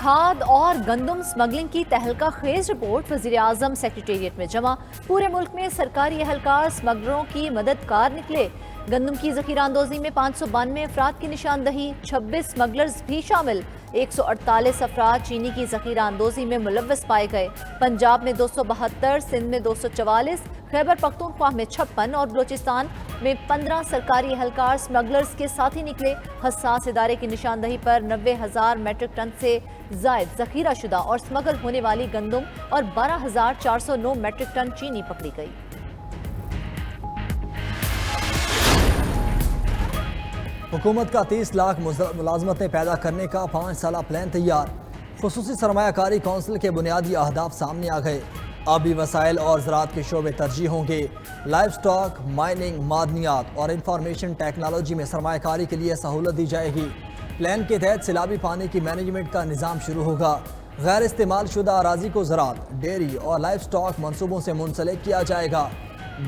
खाद और गंदम स्मगलिंग की तहलका खेज रिपोर्ट वज़ीर-ए-आज़म सेक्रेटेरिएट में जमा। पूरे मुल्क में सरकारी एहलकार स्मगलरों की मददगार निकले। गंदम की जखीरा अंदोजी में 592 अफराद की निशानदही, 26 स्मगलर्स भी शामिल। 148 अफराद चीनी की जखीरा अंदोजी में मुलव्वस पाए गए। पंजाब में 272, सिंध में 244, खैबर पख्तूनख्वा में 56 और बलोचिस्तान में 15 सरकारी एहलकार स्मगलर्स के साथ ही निकले। हसास इदारे की निशानदही पर 90,000 मेट्रिक टन से जायद जखीरा शुदा और स्मगल होने वाली गंदम और 12,409 मेट्रिक टन चीनी पकड़ी गई। हुकूमत का 30 लाख मुलाजमतें पैदा करने का 5 साला प्लान तैयार। खुसूसी सरमायाकारी कौंसिल के बुनियादी अहदाफ सामने आ गए। आबी वसाइल और ज़राअत के शोबे तरजीह होंगे। लाइव स्टॉक, माइनिंग, मादनियात और इंफॉर्मेशन टेक्नोलॉजी में सरमायाकारी के लिए सहूलत दी जाएगी। प्लान के तहत सैलाबी पानी की मैनेजमेंट का निज़ाम शुरू होगा। गैर इस्तेमाल शुदा अराजी को ज़राअत, डेयरी और लाइव स्टॉक मनसूबों से मुंसलिक किया जाएगा।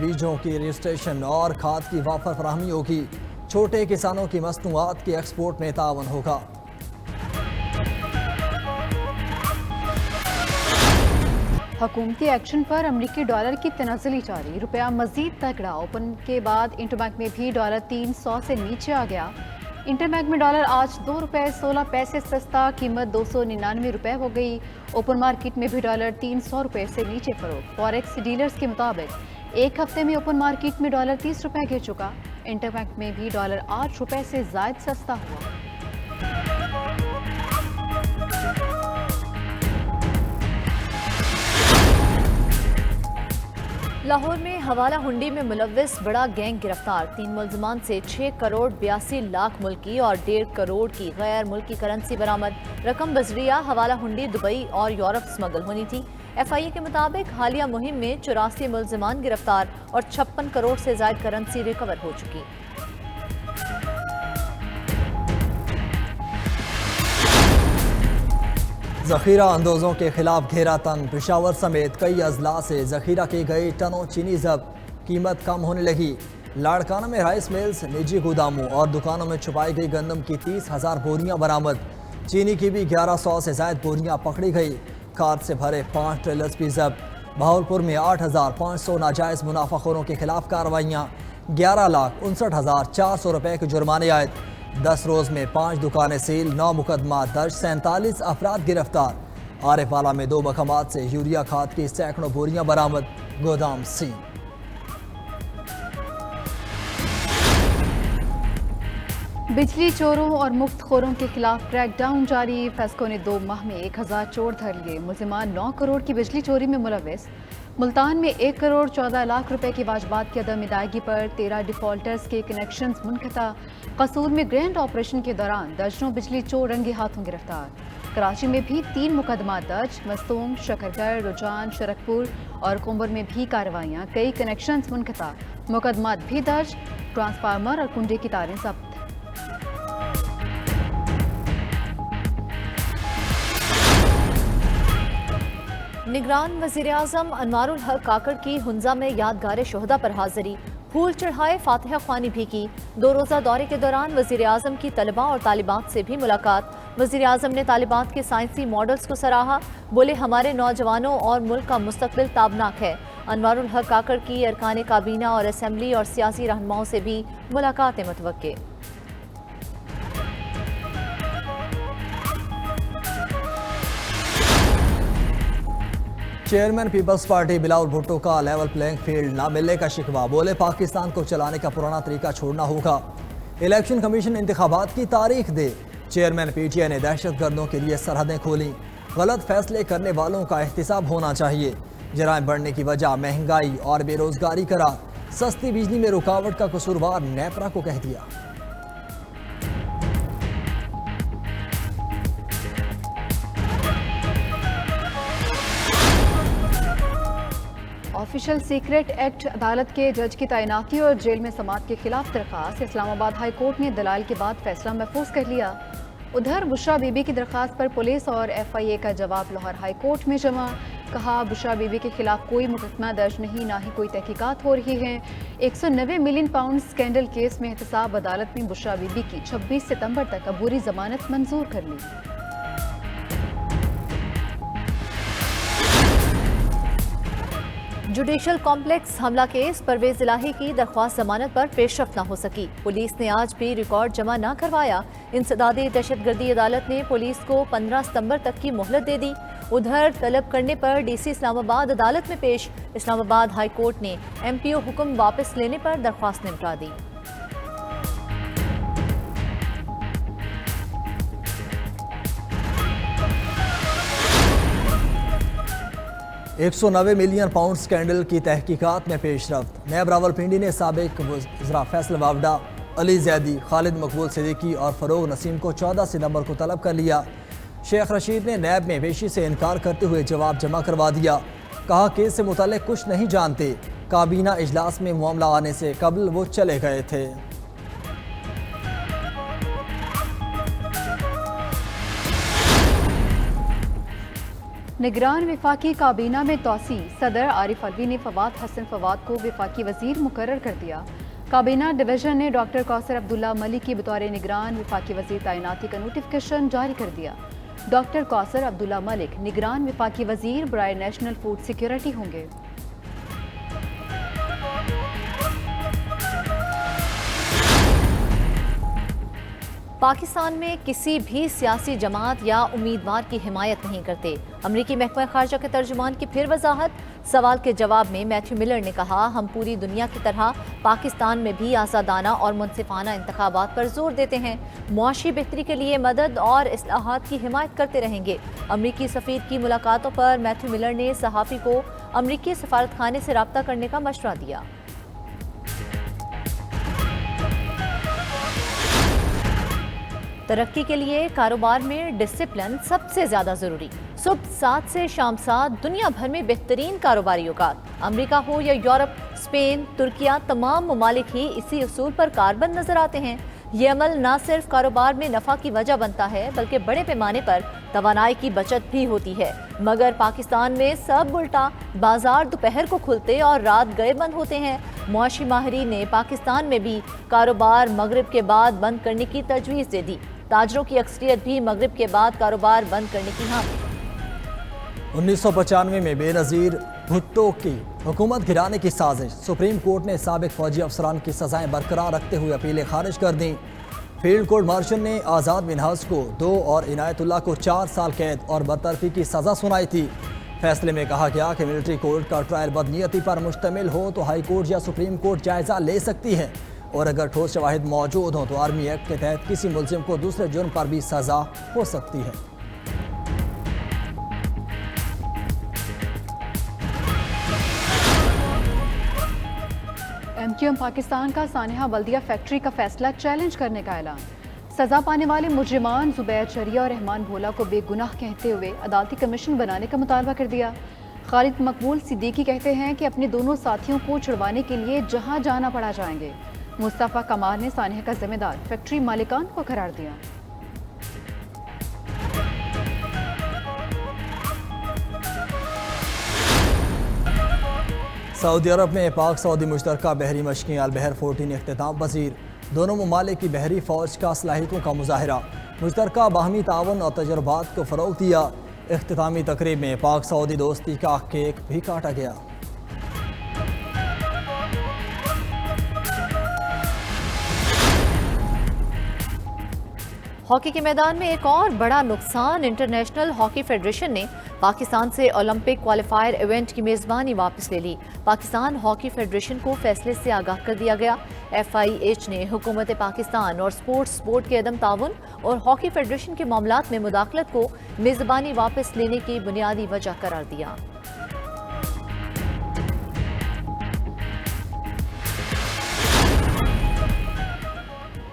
बीजों की रजिस्ट्रेशन और खाद की वाफर फराहमी होगी। छोटे किसानों की मसनूआत के एक्सपोर्ट में तावन होगा। हुकूमती एक्शन पर अमरीकी डॉलर की तनाज़ुली जारी। रुपया मजीद तगड़ा। ओपन के बाद इंटरबैंक में भी डॉलर 300 से नीचे आ गया। इंटरबैंक में डॉलर आज ₹2.16 सस्ता, कीमत ₹299 हो गई। ओपन मार्केट में भी डॉलर 300 रुपये से नीचे फरोख्त। फॉरेक्स डीलर्स के मुताबिक एक हफ्ते में ओपन मार्केट में डॉलर 30 रुपये गिर चुका। इंटरबैंक में भी डॉलर 8 रुपये से जायद सस्ता हुआ। लाहौर में हवाला हुंडी में मुलव्वस बड़ा गैंग गिरफ्तार। 3 मुल्ज़िमान से 6 करोड़ 82 लाख मुल्की और 1.5 करोड़ की गैर मुल्की करेंसी बरामद। रकम बजरिया हवाला हुंडी दुबई और यूरोप स्मगल होनी थी। FIA के मुताबिक हालिया मुहिम में 84 मुल्ज़िमान गिरफ्तार और 56 करोड़ से ज्यादा करेंसी रिकवर हो चुकी। जखीरा अंदोजों के खिलाफ घेरा तंग। पेशावर समेत कई अजला से जखीरा की गई टनों चीनी जब्त, कीमत कम होने लगी। लाड़काना में राइस मिल्स, निजी गोदामों और दुकानों में छुपाई गई गंदम की 30,000 बोरियां बरामद। चीनी की भी 1100 से ज्यादा बोरियां पकड़ी गई। खाद से भरे 5 ट्रेलर्स भी जब्त। बहावलपुर में 8,500 नाजायज मुनाफाखोरों के खिलाफ कार्रवाइयाँ। 11,59,400 रुपये के जुर्माने आयद। 10 रोज में 5 दुकानें सील, 9 मुकदमा दर्ज, 47 अफराद गिरफ्तार। आरेपाला में 2 मकामात से यूरिया खाद की सैकड़ों बोरियां बरामद, गोदाम सील। बिजली चोरों और मुफ्तखोरों के खिलाफ क्रैकडाउन जारी। फेस्को ने 2 माह में 1000 चोर धर लिए। मुल्जिमान 9 करोड़ की बिजली चोरी में मुलव्वस। मुल्तान में 1 करोड़ 14 लाख रुपए की वाजबात की अदम अदायगी पर 13 डिफॉल्टर्स के कनेक्शंस मुनक़ता। कसूर में ग्रैंड ऑपरेशन के दौरान दर्जनों बिजली चोर रंगे हाथों गिरफ्तार। कराची में भी 3 मुकदमा दर्ज। मस्तूम, शकरगढ़, रुजान, शरकपुर और कुंबर में भी कार्रवाइयाँ। कई कनेक्शंस मुनक़ता, मुकदमा भी दर्ज। ट्रांसफार्मर और कुंडे की तारें जब्त। निगरान वज़ीर-ए-आज़म अनवारुल हक काकड़ की हुंजा में यादगार शोहदा पर हाजिरी, फूल चढ़ाए, फातिहा ख्वानी भी की। 2 रोज़ा दौरे के दौरान वज़ीर-ए-आज़म की तलबा और तालिबात से भी मुलाकात। वज़ीर-ए-आज़म ने तालिबात के साइंसी मॉडल्स को सराहा। बोले, हमारे नौजवानों और मुल्क का मुस्तकबिल ताबनाक है। अनवारुल हक काकड़ की अरकान काबीना और असम्बली और सियासी रहनुमाओं से भी मुलाकातें मुतवक्के। Chairman people's party Bilawal Bhutto का लेवल प्लेइंग फील्ड ना मिलने का शिकवा। बोले, पाकिस्तान को चलाने का पुराना तरीका छोड़ना होगा। इलेक्शन कमीशन इंतखाबात की तारीख दे। चेयरमैन PTI ने दहशत गर्दों के लिए सरहदें खोली। गलत फैसले करने वालों का एहतिसाब होना चाहिए। जराइम बढ़ने की वजह महंगाई और बेरोजगारी करार। सस्ती बिजली में रुकावट का कसूरवार नेपरा को कह दिया। ऑफिशियल सीक्रेट एक्ट, अदालत के जज की तैनाती और जेल में समात के खिलाफ दरखास्त। इस्लामाबाद हाई कोर्ट ने दलाल के बाद फैसला महफूज कर लिया। उधर बुशरा बीबी की दरखास्त पर पुलिस और FIA का जवाब लाहौर हाई कोर्ट में जमा। कहा, बुशरा बीबी के खिलाफ कोई मुकदमा दर्ज नहीं, ना ही कोई तहकीकात हो रही है। 190 मिलियन पाउंड स्कैंडल केस में एहतसाब अदालत में बुशरा बीबी की 26 सितंबर तक अबूरी जमानत मंजूर कर ली। जुडिशल कॉम्प्लेक्स हमला केस परवेज इलाही की दरख्वास्त जमानत पर पेशरफ न हो सकी। पुलिस ने आज भी रिकॉर्ड जमा न करवाया। इंसदादी दहशतगर्दी अदालत ने पुलिस को 15 सितंबर तक की मोहलत दे दी। उधर तलब करने पर डीसी इस्लामाबाद अदालत में पेश। इस्लामाबाद हाई कोर्ट ने MPO हुक्म वापस लेने पर दरख्वास्त निपटा दी। 190 मिलियन पाउंड स्कैंडल की तहकीकात में पेशरफ्त। नैब रावलपिंडी ने साबिक वज़रा फैसल वावडा, अली जैदी, खालिद मकबूल सिद्दीकी और फरोग नसीम को 14 सितंबर को तलब कर लिया। शेख रशीद ने नैब में पेशी से इनकार करते हुए जवाब जमा करवा दिया। कहा केस से मुताल्लिक कुछ नहीं जानते। काबीना इजलास में मामला आने से कबल वो चले गए थे। निगरान विफाकी काबीना में तोसी। सदर आरिफ अलवी ने फवाद हसन फवाद को विफाकी वजीर मुकर्रर कर दिया। काबीना डिवीजन ने डॉक्टर कौसर अब्दुल्ला मलिक की बतौर निगरान विफाकी वजीर तैनाती का नोटिफिकेशन जारी कर दिया। डॉक्टर कौसर अब्दुल्ला मलिक निगरान विफाकी वजीर बराए नेशनल फूड सिक्योरिटी होंगे। पाकिस्तान में किसी भी सियासी जमात या उम्मीदवार की हिमायत नहीं करते। अमरीकी महकमा खारजा के तर्जुमान की फिर वजाहत। सवाल के जवाब में मैथ्यू मिलर ने कहा, हम पूरी दुनिया की तरह पाकिस्तान में भी आज़ादाना और मुनसिफाना इंतखाबात पर जोर देते हैं। मुआशी बेहतरी के लिए मदद और इस्लाहात की हिमायत करते रहेंगे। अमरीकी सफ़ीर की मुलाकातों पर मैथ्यू मिलर ने सहाफ़ी को अमरीकी सफारत खाने से रब्ता करने का मशवरा दिया। तरक्की के लिए कारोबार में डिसिप्लिन सबसे ज्यादा जरूरी। सुबह 7 से शाम 7 दुनिया भर में बेहतरीन कारोबारी औकात। अमेरिका हो या यूरोप, स्पेन, तुर्किया, तमाम ममालिक ही इसी उसूल पर कारबंद नजर आते हैं। ये अमल न सिर्फ कारोबार में नफा की वजह बनता है बल्कि बड़े पैमाने पर तवानाई की बचत भी होती है। मगर पाकिस्तान में सब उल्टा, बाजार दोपहर को खुलते और रात गए बंद होते हैं। मुआशी माहिरीन ने पाकिस्तान में भी कारोबार मगरिब के बाद बंद करने की तजवीज़ दे दी। ताजरों की अक्सरियत भी मगरिब के बाद कारोबार बंद करने की हामी। 1995 में बेनज़ीर भुट्टो की हुकूमत गिराने की साजिश। सुप्रीम कोर्ट ने साबिक फौजी अफसरान की सजाएं बरकरार रखते हुए अपीलें खारिज कर दी। फील्ड कोर्ट मार्शल ने आज़ाद मिनहाज को 2 और इनायतुल्लाह को 4 साल कैद और बरतरफी की सज़ा सुनाई थी। फैसले में कहा गया कि मिलिट्री कोर्ट का ट्रायल बदनीयती पर मुश्तमिल हो तो हाई कोर्ट या सुप्रीम कोर्ट जायज़ा ले सकती है, और अगर ठोस शवाहिद मौजूद हों तो आर्मी एक्ट के तहत किसी मुलजिम को दूसरे जुर्म पर भी सज़ा हो सकती है। MQM पाकिस्तान का सानिहा बल्दिया फैक्ट्री का फैसला चैलेंज करने का ऐलान। सजा पाने वाले मुजरिमान जुबैर शरिया और रहमान भोला को बेगुनाह कहते हुए अदालती कमीशन बनाने का मुतालबा कर दिया। खालिद मकबूल सिद्दीकी कहते हैं कि अपने दोनों साथियों को छुड़वाने के लिए जहां जाना पड़ा जाएंगे। मुस्तफ़ा कमाल ने सानिहा का जिम्मेदार फैक्ट्री मालिकान को करार दिया। सऊदी अरब में पाक सऊदी मुश्तरका बहरी मशक़ें अल-बहर 14 इख्तिताम पजीर। दोनों ममालिक की बहरी फ़ौज का सलाहियतों का मुज़ाहिरा। मुश्तरका बाहमी तावन और तजुर्बात को फ़रोग़ दिया। इख्तितामी तकरीब में पाक सऊदी दोस्ती का केक भी काटा गया। हॉकी के मैदान में एक और बड़ा नुकसान। इंटरनेशनल हॉकी फेडरेशन ने पाकिस्तान से ओलंपिक क्वालिफायर इवेंट की मेज़बानी वापस ले ली। पाकिस्तान हॉकी फेडरेशन को फैसले से आगाह कर दिया गया। FIH ने हुकूमत पाकिस्तान और स्पोर्ट्स बोर्ड के अदम ताउन और हॉकी फेडरेशन के मामलात में मुदाखलत को मेज़बानी वापस लेने की बुनियादी वजह करार दिया।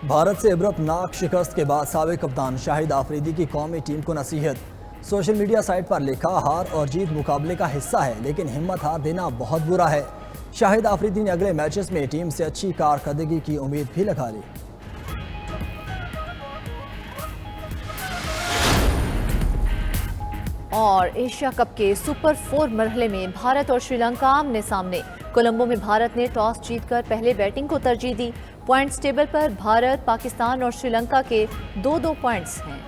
भारत से इबरतनाक शिकस्त के बाद साबिक कप्तान शाहिद आफरीदी की कौमी टीम को नसीहत। सोशल मीडिया साइट पर लिखा, हार और जीत मुकाबले का हिस्सा है लेकिन हिम्मत हार देना बहुत बुरा है। शाहिद आफरीदी ने अगले मैचेस में टीम से अच्छी कारकर्दगी की उम्मीद भी लगा ली। और एशिया कप के सुपर 4 मरहले में भारत और श्रीलंका आमने सामने। कोलंबो में भारत ने टॉस जीतकर पहले बैटिंग को तरजीह दी। पॉइंट्स टेबल पर भारत, पाकिस्तान और श्रीलंका के 2-2 पॉइंट्स हैं।